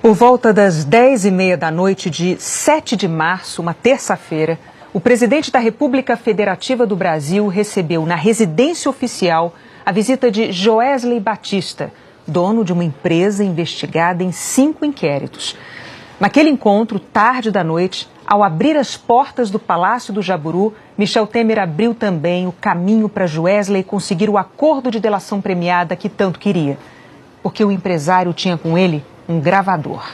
Por volta das 10h30 da noite de 7 de março, uma terça-feira, o presidente da República Federativa do Brasil recebeu na residência oficial a visita de Joesley Batista, dono de uma empresa investigada em 5 inquéritos. Naquele encontro, tarde da noite, ao abrir as portas do Palácio do Jaburu, Michel Temer abriu também o caminho para Joesley conseguir o acordo de delação premiada que tanto queria. Porque o empresário tinha com ele um gravador.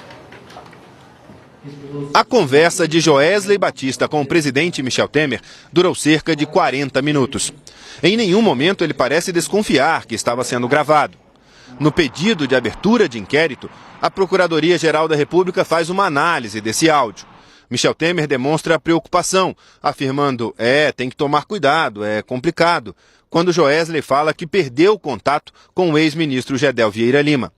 A conversa de Joesley Batista com o presidente Michel Temer durou cerca de 40 minutos. Em nenhum momento ele parece desconfiar que estava sendo gravado. No pedido de abertura de inquérito, a Procuradoria-Geral da República faz uma análise desse áudio. Michel Temer demonstra preocupação, afirmando: tem que tomar cuidado, é complicado, quando Joesley fala que perdeu contato com o ex-ministro Gedel Vieira Lima.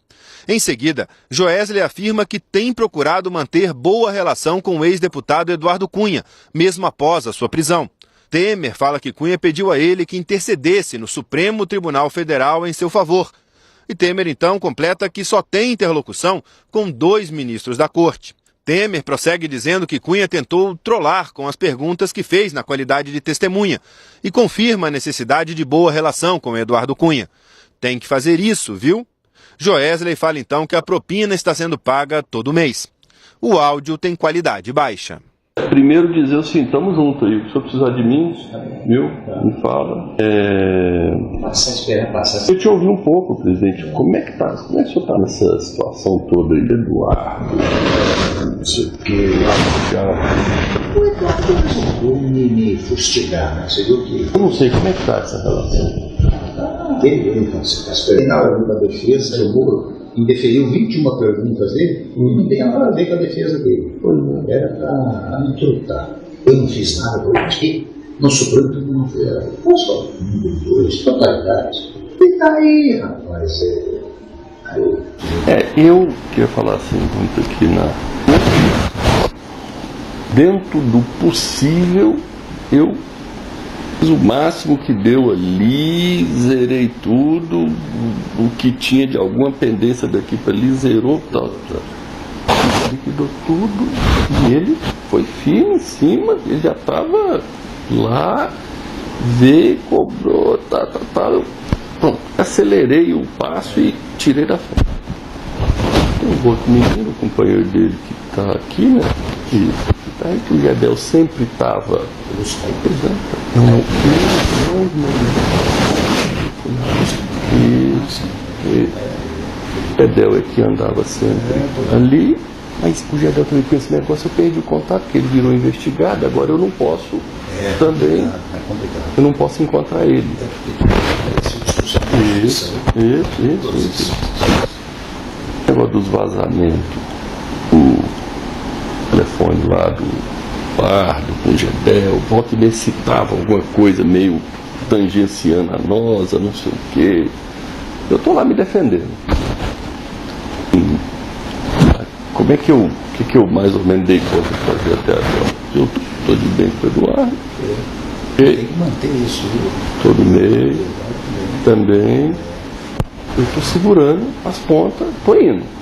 Em seguida, Joesley afirma que tem procurado manter boa relação com o ex-deputado Eduardo Cunha, mesmo após a sua prisão. Temer fala que Cunha pediu a ele que intercedesse no Supremo Tribunal Federal em seu favor. E Temer, então, completa que só tem interlocução com 2 ministros da corte. Temer prossegue dizendo que Cunha tentou trollar com as perguntas que fez na qualidade de testemunha e confirma a necessidade de boa relação com Eduardo Cunha. Tem que fazer isso, viu? Joesley fala então que a propina está sendo paga todo mês. O áudio tem qualidade baixa. Primeiro dizer assim, estamos juntos aí, se eu precisar de mim, viu? Me fala. Eu te ouvi um pouco, presidente. Como é que o senhor está nessa situação toda aí, Eduardo? Não sei o que, O Eduardo resolveu me fustigar, né? Você viu que... Eu não sei, como é que está essa relação? Então, você está esperando na hora da defesa, o Moro indeferiu 21 perguntas dele e não tem nada a ver com a defesa dele. Era para me trutar. Eu não fiz nada por aqui, no Supremo Tribunal Federal. Posso falar? 1, 2, totalidade. E tá aí, rapaz. Eu queria falar assim, muito aqui dentro do possível, eu fiz o máximo que deu ali, zerei tudo, o que tinha de alguma pendência daqui para ali, zerou, liquidou tudo, e ele foi firme em cima, ele já estava lá, veio, cobrou, pronto, acelerei o passo e tirei da frente. Tem um outro menino, o companheiro dele que está aqui, né, aí que o Gedel sempre estava. Não. O Gedel é que andava sempre ali, mas o Gedel também com esse negócio, eu perdi o contato, porque ele virou investigado, agora eu não posso também. Eu não posso encontrar ele. Isso. O negócio dos vazamentos. Telefone lá do Pardo, com o Gedel, volta e meia citava alguma coisa meio tangenciando a nós, não sei o quê. Eu estou lá me defendendo. Como é que eu mais ou menos dei conta de fazer até agora? Eu estou de bem com o Eduardo. Tem que manter isso. Todo mês também. Eu estou segurando as pontas, estou indo.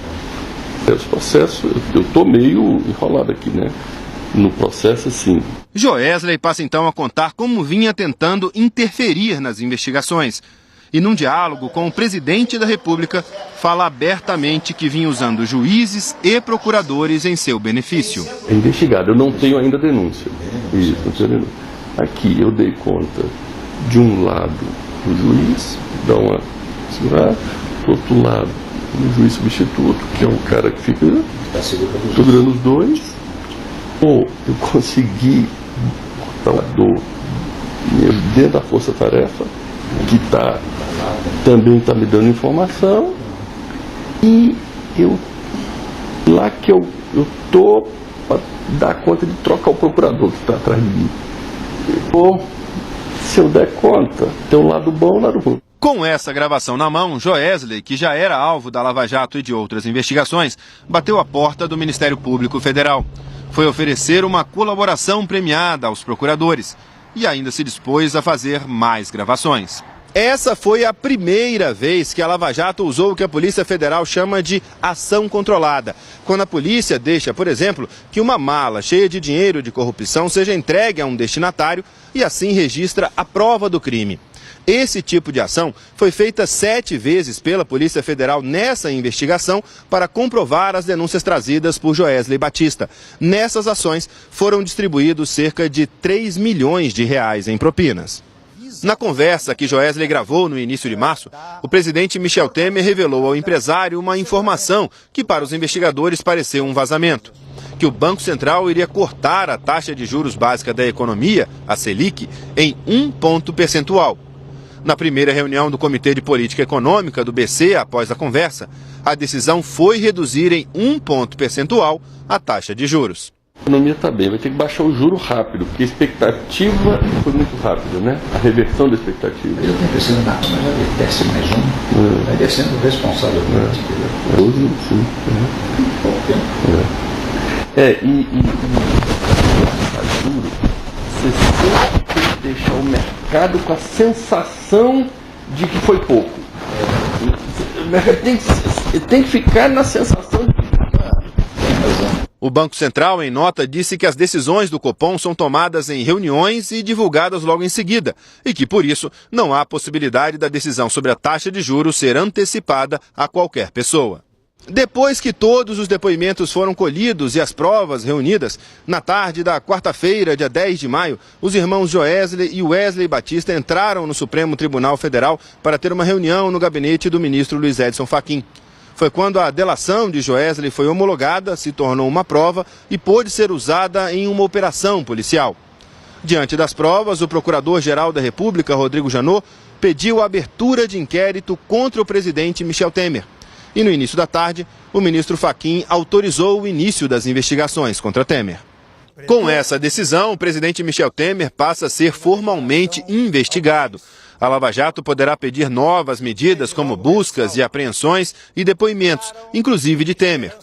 Os processos, eu estou meio enrolado aqui, né? No processo, sim. Joesley passa então a contar como vinha tentando interferir nas investigações. E num diálogo com o presidente da República, fala abertamente que vinha usando juízes e procuradores em seu benefício. É investigado, eu não tenho ainda denúncia. Isso, não tenho denúncia. Aqui eu dei conta de um lado do juiz, dá uma segurada, do outro lado o juiz substituto, que é um cara que fica segurando os dois, ou eu consegui botar dentro da força-tarefa, que também está me dando informação, e lá que eu estou para dar conta de trocar o procurador que está atrás de mim. Se eu der conta, tem um lado bom e um lado ruim. Com essa gravação na mão, Joesley, que já era alvo da Lava Jato e de outras investigações, bateu a porta do Ministério Público Federal. Foi oferecer uma colaboração premiada aos procuradores e ainda se dispôs a fazer mais gravações. Essa foi a primeira vez que a Lava Jato usou o que a Polícia Federal chama de ação controlada. Quando a polícia deixa, por exemplo, que uma mala cheia de dinheiro de corrupção seja entregue a um destinatário e assim registra a prova do crime. Esse tipo de ação foi feita 7 vezes pela Polícia Federal nessa investigação para comprovar as denúncias trazidas por Joesley Batista. Nessas ações foram distribuídos cerca de 3 milhões de reais em propinas. Na conversa que Joesley gravou no início de março, o presidente Michel Temer revelou ao empresário uma informação que para os investigadores pareceu um vazamento. Que o Banco Central iria cortar a taxa de juros básica da economia, a Selic, em 1 ponto percentual. Na primeira reunião do Comitê de Política Econômica do BC, após a conversa, a decisão foi reduzir em 1 ponto percentual a taxa de juros. A economia está bem, vai ter que baixar o juro rápido, porque a expectativa foi muito rápida, né? A reversão da expectativa. Eu estou pensando, não, mas já desce mais um, vai descendo responsavelmente. Hoje, sim. Juro, você sempre tem que deixar o mercado com a sensação de que foi pouco. O mercado tem que ficar na sensação de que o Banco Central, em nota, disse que as decisões do Copom são tomadas em reuniões e divulgadas logo em seguida, e que, por isso, não há possibilidade da decisão sobre a taxa de juros ser antecipada a qualquer pessoa. Depois que todos os depoimentos foram colhidos e as provas reunidas, na tarde da quarta-feira, dia 10 de maio, os irmãos Joesley e Wesley Batista entraram no Supremo Tribunal Federal para ter uma reunião no gabinete do ministro Luiz Edson Fachin. Foi quando a delação de Joesley foi homologada, se tornou uma prova e pôde ser usada em uma operação policial. Diante das provas, o Procurador-Geral da República, Rodrigo Janot, pediu a abertura de inquérito contra o presidente Michel Temer. E no início da tarde, o ministro Fachin autorizou o início das investigações contra Temer. Com essa decisão, o presidente Michel Temer passa a ser formalmente investigado. A Lava Jato poderá pedir novas medidas como buscas e apreensões e depoimentos, inclusive de Temer.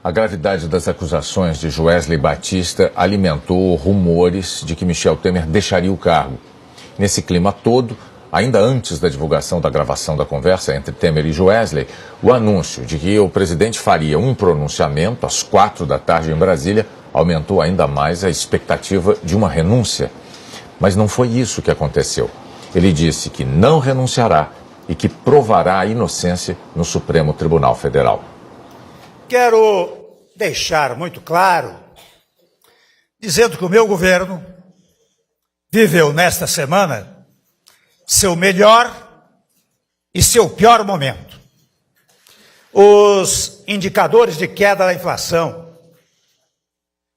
A gravidade das acusações de Joesley Batista alimentou rumores de que Michel Temer deixaria o cargo. Nesse clima todo, ainda antes da divulgação da gravação da conversa entre Temer e Joesley, o anúncio de que o presidente faria um pronunciamento às 4 da tarde em Brasília aumentou ainda mais a expectativa de uma renúncia. Mas não foi isso que aconteceu. Ele disse que não renunciará e que provará a inocência no Supremo Tribunal Federal. Quero deixar muito claro, dizendo que o meu governo viveu nesta semana seu melhor e seu pior momento. Os indicadores de queda da inflação,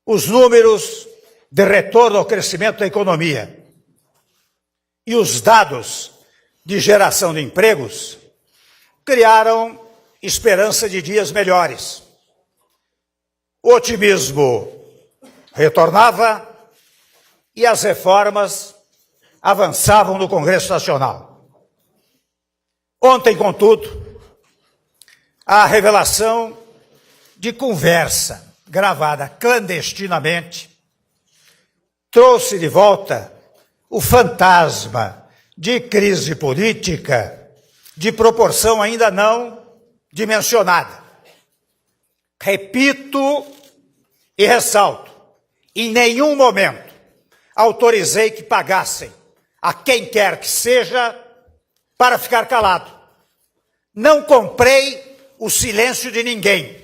os números de retorno ao crescimento da economia e os dados de geração de empregos criaram esperança de dias melhores. O otimismo retornava e as reformas avançavam no Congresso Nacional. Ontem, contudo, a revelação de conversa gravada clandestinamente trouxe de volta o fantasma de crise política de proporção ainda não dimensionada. Repito e ressalto, em nenhum momento autorizei que pagassem a quem quer que seja para ficar calado. Não comprei o silêncio de ninguém,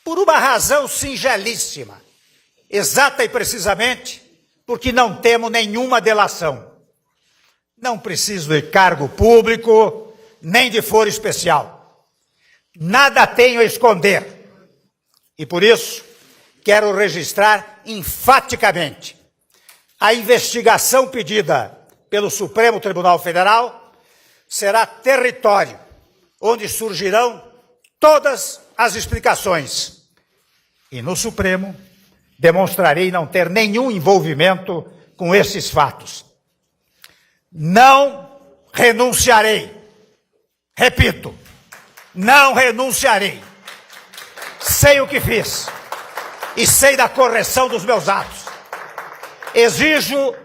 por uma razão singelíssima, exata e precisamente porque não temo nenhuma delação. Não preciso de cargo público, nem de foro especial. Nada tenho a esconder. E por isso, quero registrar enfaticamente a investigação pedida pelo Supremo Tribunal Federal será território onde surgirão todas as explicações. E no Supremo demonstrarei não ter nenhum envolvimento com esses fatos. Não renunciarei. Repito, não renunciarei. Sei o que fiz e sei da correção dos meus atos. Exijo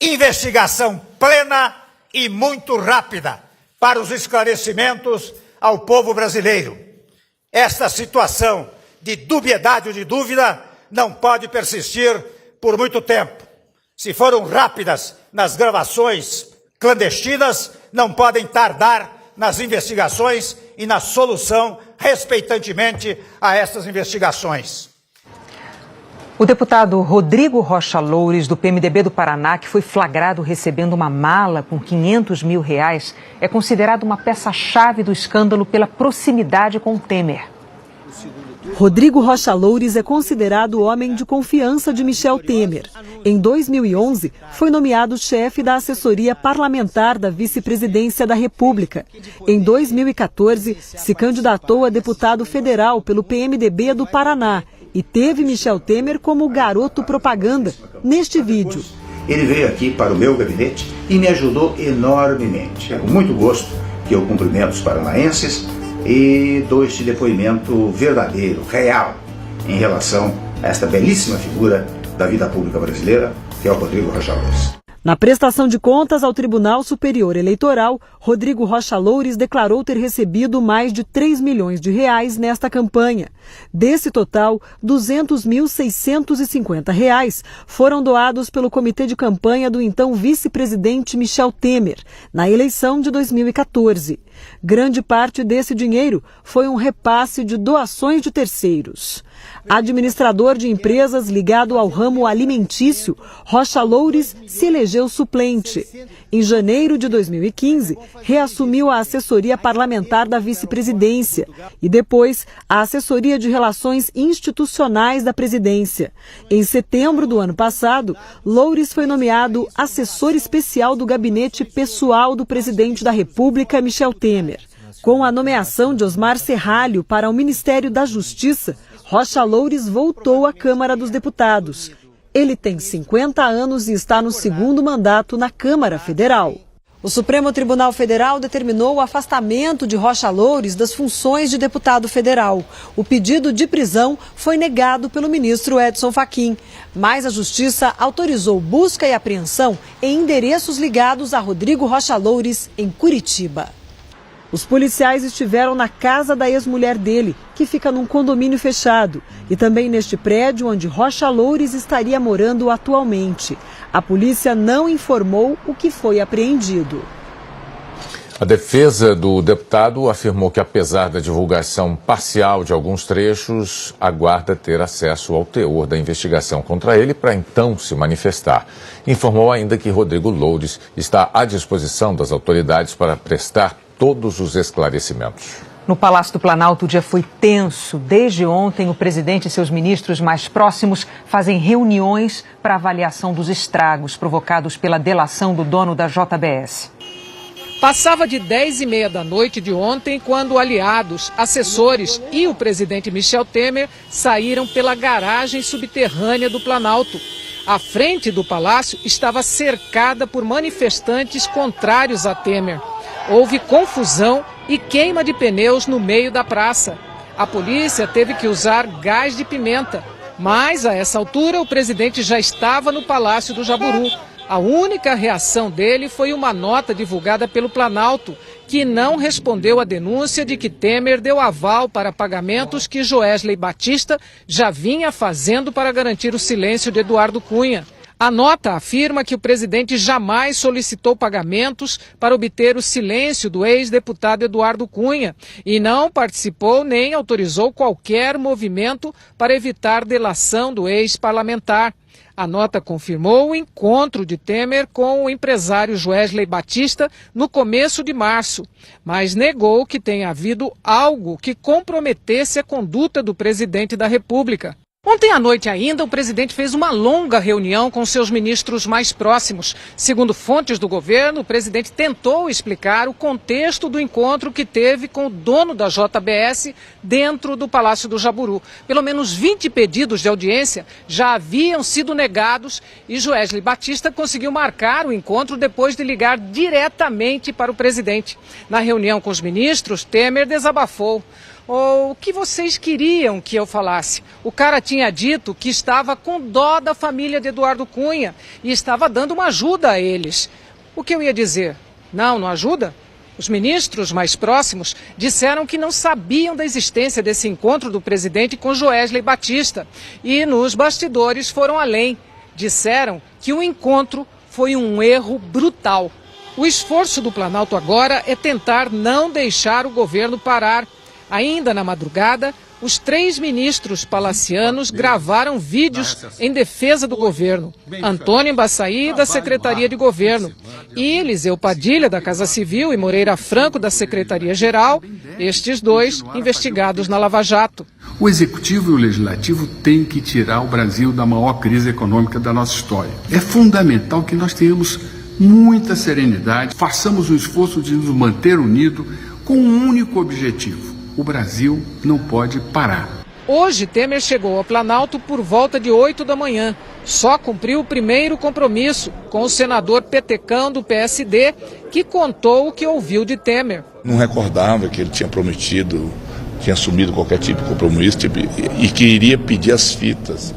investigação plena e muito rápida para os esclarecimentos ao povo brasileiro. Esta situação de dubiedade ou de dúvida não pode persistir por muito tempo. Se foram rápidas nas gravações clandestinas, não podem tardar nas investigações e na solução respeitantemente a essas investigações. O deputado Rodrigo Rocha Loures, do PMDB do Paraná, que foi flagrado recebendo uma mala com R$500 mil, é considerado uma peça-chave do escândalo pela proximidade com Temer. Rodrigo Rocha Loures é considerado o homem de confiança de Michel Temer. Em 2011, foi nomeado chefe da assessoria parlamentar da vice-presidência da República. Em 2014, se candidatou a deputado federal pelo PMDB do Paraná e teve Michel Temer como garoto propaganda neste vídeo. Ele veio aqui para o meu gabinete e me ajudou enormemente. É com muito gosto que eu cumprimento os paranaenses e dou este depoimento verdadeiro, real, em relação a esta belíssima figura da vida pública brasileira, que é o Rodrigo Rocha Loures. Na prestação de contas ao Tribunal Superior Eleitoral, Rodrigo Rocha Loures declarou ter recebido mais de R$3 milhões nesta campanha. Desse total, R$200.650 foram doados pelo comitê de campanha do então vice-presidente Michel Temer, na eleição de 2014. Grande parte desse dinheiro foi um repasse de doações de terceiros. Administrador de empresas ligado ao ramo alimentício, Rocha Loures se elegeu suplente. Em janeiro de 2015, reassumiu a assessoria parlamentar da vice-presidência e depois a assessoria de relações institucionais da presidência. Em setembro do ano passado, Loures foi nomeado assessor especial do gabinete pessoal do presidente da República, Michel Temer. Com a nomeação de Osmar Serralho para o Ministério da Justiça, Rocha Loures voltou à Câmara dos Deputados. Ele tem 50 anos e está no segundo mandato na Câmara Federal. O Supremo Tribunal Federal determinou o afastamento de Rocha Loures das funções de deputado federal. O pedido de prisão foi negado pelo ministro Edson Fachin, mas a Justiça autorizou busca e apreensão em endereços ligados a Rodrigo Rocha Loures, em Curitiba. Os policiais estiveram na casa da ex-mulher dele, que fica num condomínio fechado, e também neste prédio onde Rocha Loures estaria morando atualmente. A polícia não informou o que foi apreendido. A defesa do deputado afirmou que, apesar da divulgação parcial de alguns trechos, aguarda ter acesso ao teor da investigação contra ele para então se manifestar. Informou ainda que Rodrigo Loures está à disposição das autoridades para prestar todos os esclarecimentos. No Palácio do Planalto, o dia foi tenso. Desde ontem, o presidente e seus ministros mais próximos fazem reuniões para avaliação dos estragos provocados pela delação do dono da JBS. Passava de 10h30 da noite de ontem quando aliados, assessores e o presidente Michel Temer saíram pela garagem subterrânea do Planalto. A frente do palácio estava cercada por manifestantes contrários a Temer. Houve confusão e queima de pneus no meio da praça. A polícia teve que usar gás de pimenta, mas a essa altura o presidente já estava no Palácio do Jaburu. A única reação dele foi uma nota divulgada pelo Planalto, que não respondeu à denúncia de que Temer deu aval para pagamentos que Joesley Batista já vinha fazendo para garantir o silêncio de Eduardo Cunha. A nota afirma que o presidente jamais solicitou pagamentos para obter o silêncio do ex-deputado Eduardo Cunha e não participou nem autorizou qualquer movimento para evitar delação do ex-parlamentar. A nota confirmou o encontro de Temer com o empresário Joesley Batista no começo de março, mas negou que tenha havido algo que comprometesse a conduta do presidente da República. Ontem à noite ainda, o presidente fez uma longa reunião com seus ministros mais próximos. Segundo fontes do governo, o presidente tentou explicar o contexto do encontro que teve com o dono da JBS dentro do Palácio do Jaburu. Pelo menos 20 pedidos de audiência já haviam sido negados e Joesley Batista conseguiu marcar o encontro depois de ligar diretamente para o presidente. Na reunião com os ministros, Temer desabafou. Ou o que vocês queriam que eu falasse? O cara tinha dito que estava com dó da família de Eduardo Cunha e estava dando uma ajuda a eles. O que eu ia dizer? Não ajuda? Os ministros mais próximos disseram que não sabiam da existência desse encontro do presidente com Joesley Batista. E nos bastidores foram além. Disseram que o encontro foi um erro brutal. O esforço do Planalto agora é tentar não deixar o governo parar. Ainda na madrugada, os 3 ministros palacianos gravaram vídeos em defesa do governo. Antônio Embaçaí, da Secretaria de Governo, e Eliseu Padilha, da Casa Civil, e Moreira Franco, da Secretaria-Geral, estes 2 investigados na Lava Jato. O Executivo e o Legislativo têm que tirar o Brasil da maior crise econômica da nossa história. É fundamental que nós tenhamos muita serenidade, façamos o esforço de nos manter unidos com um único objetivo. O Brasil não pode parar. Hoje, Temer chegou ao Planalto por volta de 8 da manhã. Só cumpriu o primeiro compromisso com o senador petecão do PSD, que contou o que ouviu de Temer. Não recordava que ele tinha prometido, tinha assumido qualquer tipo de compromisso e que iria pedir as fitas,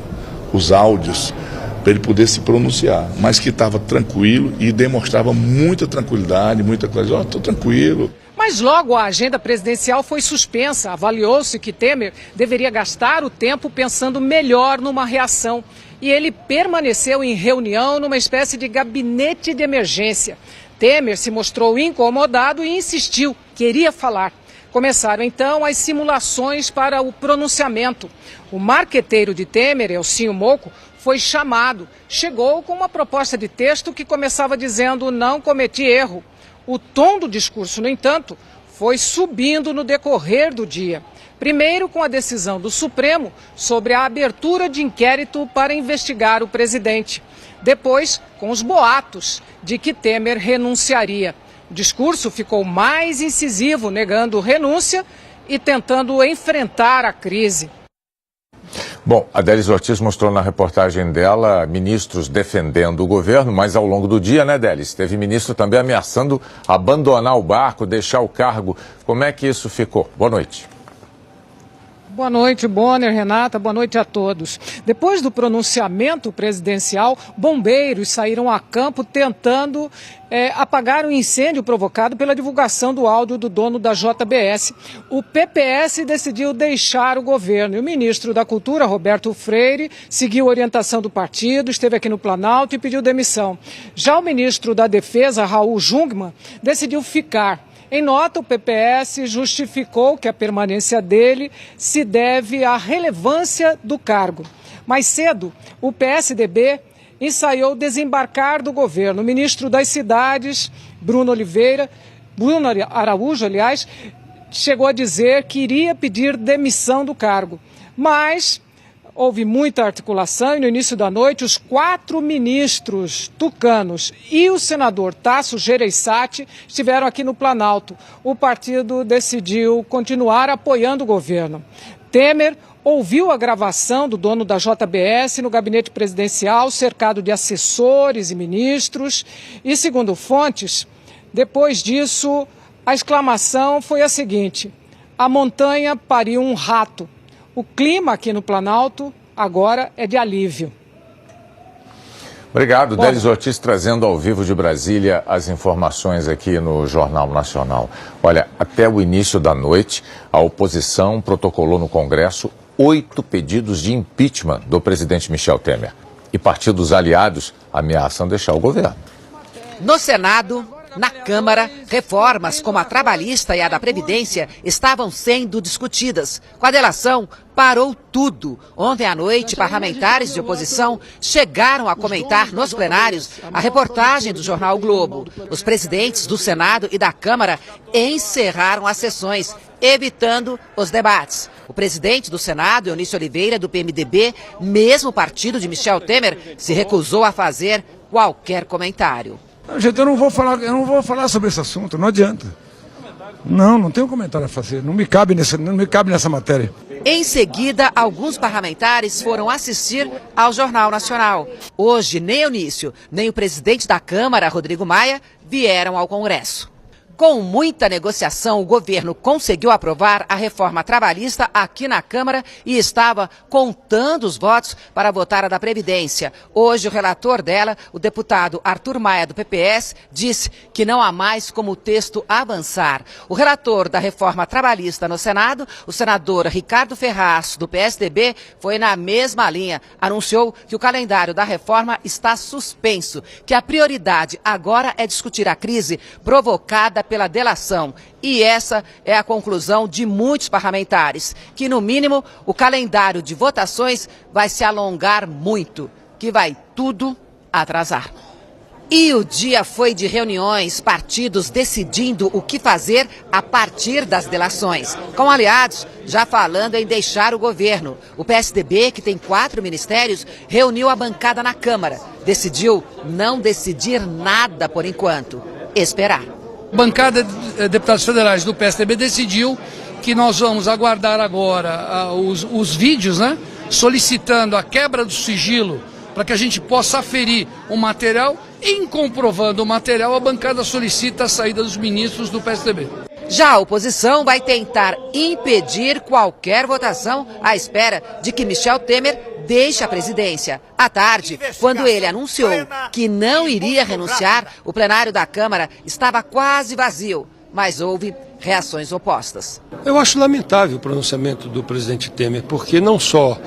os áudios, para ele poder se pronunciar, mas que estava tranquilo e demonstrava muita tranquilidade, muita coisa. Estou tranquilo. Mas logo a agenda presidencial foi suspensa. Avaliou-se que Temer deveria gastar o tempo pensando melhor numa reação. E ele permaneceu em reunião numa espécie de gabinete de emergência. Temer se mostrou incomodado e insistiu, queria falar. Começaram então as simulações para o pronunciamento. O marqueteiro de Temer, Elcinho Mocco, foi chamado. Chegou com uma proposta de texto que começava dizendo: não cometi erro. O tom do discurso, no entanto, foi subindo no decorrer do dia. Primeiro com a decisão do Supremo sobre a abertura de inquérito para investigar o presidente. Depois, com os boatos de que Temer renunciaria. O discurso ficou mais incisivo, negando renúncia e tentando enfrentar a crise. Bom, a Délis Ortiz mostrou na reportagem dela ministros defendendo o governo, mas ao longo do dia, né, Délis? Teve ministro também ameaçando abandonar o barco, deixar o cargo. Como é que isso ficou? Boa noite. Boa noite, Bonner, Renata, boa noite a todos. Depois do pronunciamento presidencial, bombeiros saíram a campo tentando apagar o incêndio provocado pela divulgação do áudio do dono da JBS. O PPS decidiu deixar o governo e o ministro da Cultura, Roberto Freire, seguiu a orientação do partido, esteve aqui no Planalto e pediu demissão. Já o ministro da Defesa, Raul Jungmann, decidiu ficar. Em nota, o PPS justificou que a permanência dele se deve à relevância do cargo. Mais cedo, o PSDB ensaiou desembarcar do governo. O ministro das Cidades, Bruno Araújo, chegou a dizer que iria pedir demissão do cargo. Mas houve muita articulação e no início da noite os 4 ministros tucanos e o senador Tasso Gereissati estiveram aqui no Planalto. O partido decidiu continuar apoiando o governo. Temer ouviu a gravação do dono da JBS no gabinete presidencial, cercado de assessores e ministros. E, segundo fontes, depois disso, a exclamação foi a seguinte: a montanha pariu um rato. O clima aqui no Planalto agora é de alívio. Obrigado, Délis Ortiz, trazendo ao vivo de Brasília as informações aqui no Jornal Nacional. Olha, até o início da noite, a oposição protocolou no Congresso 8 pedidos de impeachment do presidente Michel Temer. E partidos aliados ameaçam deixar o governo. No Senado, na Câmara, reformas como a trabalhista e a da Previdência estavam sendo discutidas. Com a delação, parou tudo. Ontem à noite, parlamentares de oposição chegaram a comentar nos plenários a reportagem do jornal o Globo. Os presidentes do Senado e da Câmara encerraram as sessões, evitando os debates. O presidente do Senado, Eunício Oliveira, do PMDB, mesmo partido de Michel Temer, se recusou a fazer qualquer comentário. Gente, eu não vou falar sobre esse assunto, não adianta. Não tenho comentário a fazer, não me cabe nessa matéria. Em seguida, alguns parlamentares foram assistir ao Jornal Nacional. Hoje, nem Eunício, nem o presidente da Câmara, Rodrigo Maia, vieram ao Congresso. Com muita negociação, o governo conseguiu aprovar a reforma trabalhista aqui na Câmara e estava contando os votos para votar a da Previdência. Hoje, o relator dela, o deputado Arthur Maia, do PPS, disse que não há mais como o texto avançar. O relator da reforma trabalhista no Senado, o senador Ricardo Ferraz, do PSDB, foi na mesma linha. Anunciou que o calendário da reforma está suspenso, que a prioridade agora é discutir a crise provocada pela delação. E essa é a conclusão de muitos parlamentares, que no mínimo o calendário de votações vai se alongar muito, que vai tudo atrasar. E o dia foi de reuniões, partidos decidindo o que fazer a partir das delações, com aliados já falando em deixar o governo. O PSDB, que tem 4 ministérios, reuniu a bancada na Câmara. Decidiu não decidir nada por enquanto, esperar. A bancada de deputados federais do PSDB decidiu que nós vamos aguardar agora os vídeos, né, solicitando a quebra do sigilo para que a gente possa aferir o material. Em comprovando o material, a bancada solicita a saída dos ministros do PSDB. Já a oposição vai tentar impedir qualquer votação à espera de que Michel Temer deixe a presidência. À tarde, quando ele anunciou que não iria renunciar, o plenário da Câmara estava quase vazio, mas houve reações opostas. Eu acho lamentável o pronunciamento do presidente Temer, porque não só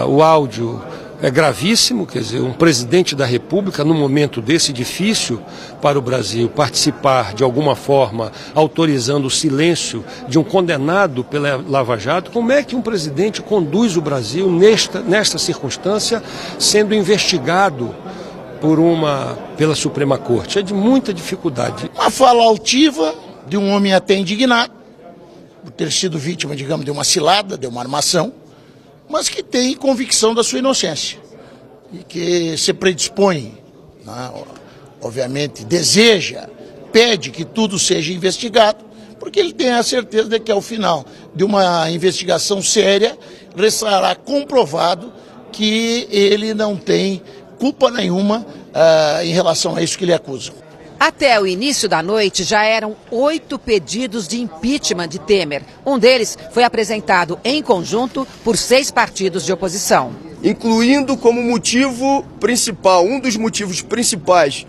o áudio é gravíssimo, quer dizer, um presidente da República, num momento desse difícil para o Brasil, participar de alguma forma, autorizando o silêncio de um condenado pela Lava Jato. Como é que um presidente conduz o Brasil nesta circunstância, sendo investigado pela Suprema Corte? É de muita dificuldade. Uma fala altiva de um homem até indignado, por ter sido vítima, digamos, de uma cilada, de uma armação, mas que tem convicção da sua inocência e que se predispõe, né, obviamente deseja, pede que tudo seja investigado, porque ele tem a certeza de que ao final de uma investigação séria restará comprovado que ele não tem culpa nenhuma em relação a isso que lhe acusam. Até o início da noite já eram 8 pedidos de impeachment de Temer. Um deles foi apresentado em conjunto por 6 partidos de oposição. Incluindo como motivo principal, um dos motivos principais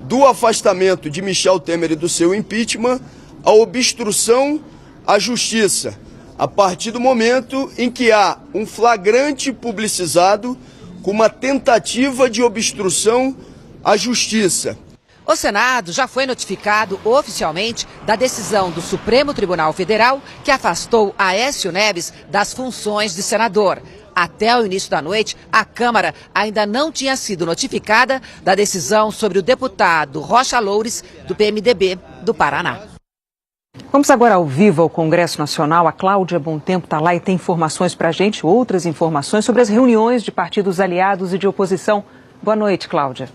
do afastamento de Michel Temer e do seu impeachment, a obstrução à justiça, a partir do momento em que há um flagrante publicizado com uma tentativa de obstrução à justiça. O Senado já foi notificado oficialmente da decisão do Supremo Tribunal Federal que afastou Aécio Neves das funções de senador. Até o início da noite, a Câmara ainda não tinha sido notificada da decisão sobre o deputado Rocha Loures, do PMDB do Paraná. Vamos agora ao vivo ao Congresso Nacional. A Cláudia Bontempo está lá e tem informações para a gente, outras informações sobre as reuniões de partidos aliados e de oposição. Boa noite, Cláudia.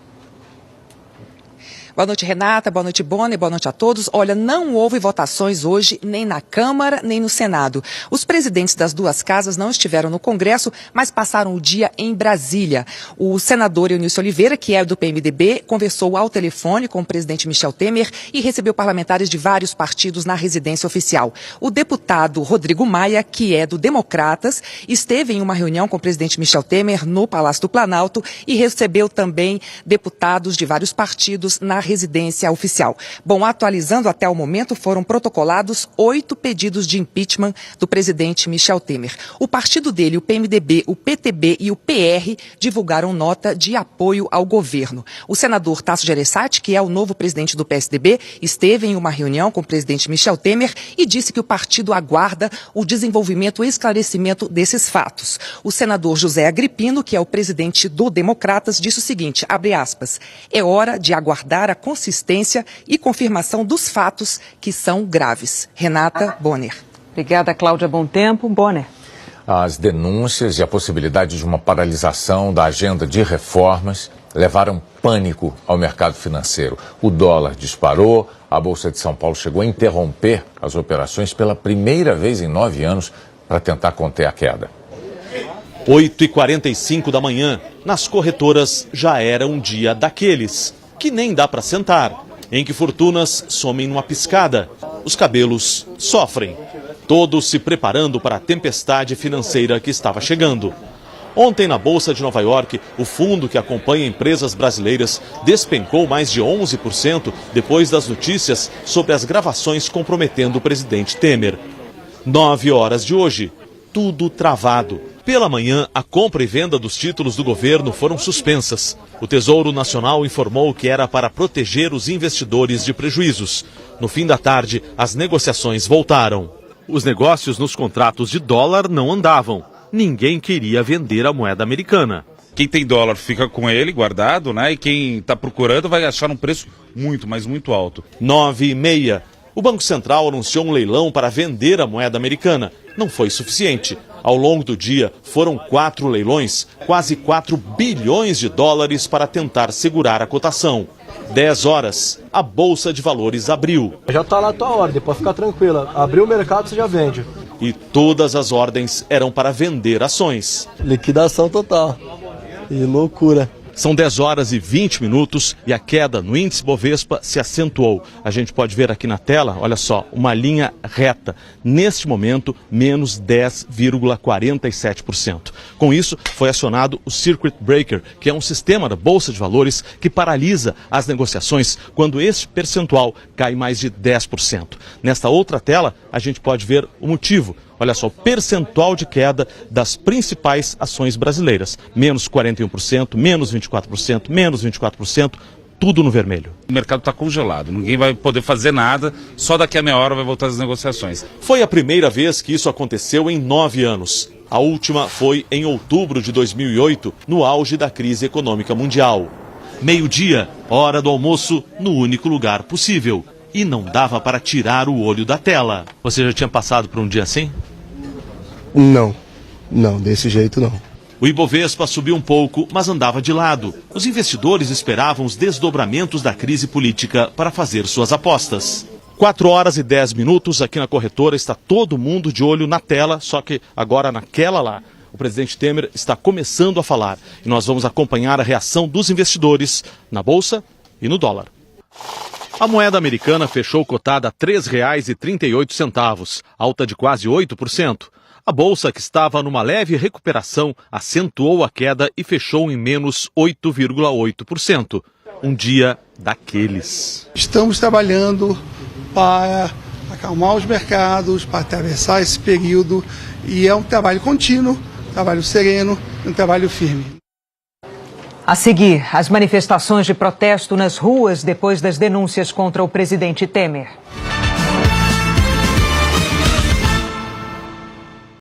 Boa noite, Renata. Boa noite, Bonner. Boa noite a todos. Olha, não houve votações hoje nem na Câmara nem no Senado. Os presidentes das duas casas não estiveram no Congresso, mas passaram o dia em Brasília. O senador Eunício Oliveira, que é do PMDB, conversou ao telefone com o presidente Michel Temer e recebeu parlamentares de vários partidos na residência oficial. O deputado Rodrigo Maia, que é do Democratas, esteve em uma reunião com o presidente Michel Temer no Palácio do Planalto e recebeu também deputados de vários partidos na residência oficial. Bom, atualizando até o momento, foram protocolados 8 pedidos de impeachment do presidente Michel Temer. O partido dele, o PMDB, o PTB e o PR divulgaram nota de apoio ao governo. O senador Tasso Gereissati, que é o novo presidente do PSDB, esteve em uma reunião com o presidente Michel Temer e disse que o partido aguarda o desenvolvimento e esclarecimento desses fatos. O senador José Agripino, que é o presidente do Democratas, disse o seguinte, abre aspas, é hora de aguardar a consistência e confirmação dos fatos que são graves. Renata, Bonner. Obrigada, Cláudia Bontempo. Bonner. As denúncias e a possibilidade de uma paralisação da agenda de reformas levaram pânico ao mercado financeiro. O dólar disparou, a Bolsa de São Paulo chegou a interromper as operações pela primeira vez em 9 anos para tentar conter a queda. 8h45 da manhã, nas corretoras já era um dia daqueles que nem dá para sentar. em que fortunas somem numa piscada. Os cabelos sofrem. Todos se preparando para a tempestade financeira que estava chegando. Ontem, na Bolsa de Nova York, o fundo que acompanha empresas brasileiras despencou mais de 11% depois das notícias sobre as gravações comprometendo o presidente Temer. 9 horas de hoje, tudo travado. Pela manhã, a compra e venda dos títulos do governo foram suspensas. O Tesouro Nacional informou que era para proteger os investidores de prejuízos. No fim da tarde, as negociações voltaram. Os negócios nos contratos de dólar não andavam. Ninguém queria vender a moeda americana. Quem tem dólar fica com ele guardado, né? E quem está procurando vai achar um preço muito, mas muito alto. 9h30. O Banco Central anunciou um leilão para vender a moeda americana. Não foi suficiente. Ao longo do dia, foram 4 leilões, quase 4 bilhões de dólares para tentar segurar a cotação. 10 horas, a Bolsa de Valores abriu. Já está lá a tua ordem, pode ficar tranquila. Abriu o mercado, você já vende. E todas as ordens eram para vender ações. Liquidação total. E loucura. São 10 horas e 20 minutos e a queda no índice Bovespa se acentuou. A gente pode ver aqui na tela, olha só, uma linha reta. Neste momento, menos 10,47%. Com isso, foi acionado o Circuit Breaker, que é um sistema da Bolsa de Valores que paralisa as negociações quando este percentual cai mais de 10%. Nesta outra tela, a gente pode ver o motivo. Olha só, o percentual de queda das principais ações brasileiras. Menos 41%, menos 24%, menos 24%, tudo no vermelho. O mercado está congelado, ninguém vai poder fazer nada, só daqui a meia hora vai voltar as negociações. Foi a primeira vez que isso aconteceu em 9 anos. A última foi em outubro de 2008, no auge da crise econômica mundial. Meio-dia, hora do almoço, no único lugar possível. E não dava para tirar o olho da tela. Você já tinha passado por um dia assim? Não, desse jeito não. O Ibovespa subiu um pouco, mas andava de lado. Os investidores esperavam os desdobramentos da crise política para fazer suas apostas. 4 horas e 10 minutos, aqui na corretora está todo mundo de olho na tela, só que agora naquela lá. O presidente Temer está começando a falar e nós vamos acompanhar a reação dos investidores na Bolsa e no dólar. A moeda americana fechou cotada a R$ 3,38, alta de quase 8%. A bolsa, que estava numa leve recuperação, acentuou a queda e fechou em menos 8,8%. Um dia daqueles. Estamos trabalhando para acalmar os mercados, para atravessar esse período, e é um trabalho contínuo, um trabalho sereno, um trabalho firme. A seguir, as manifestações de protesto nas ruas depois das denúncias contra o presidente Temer.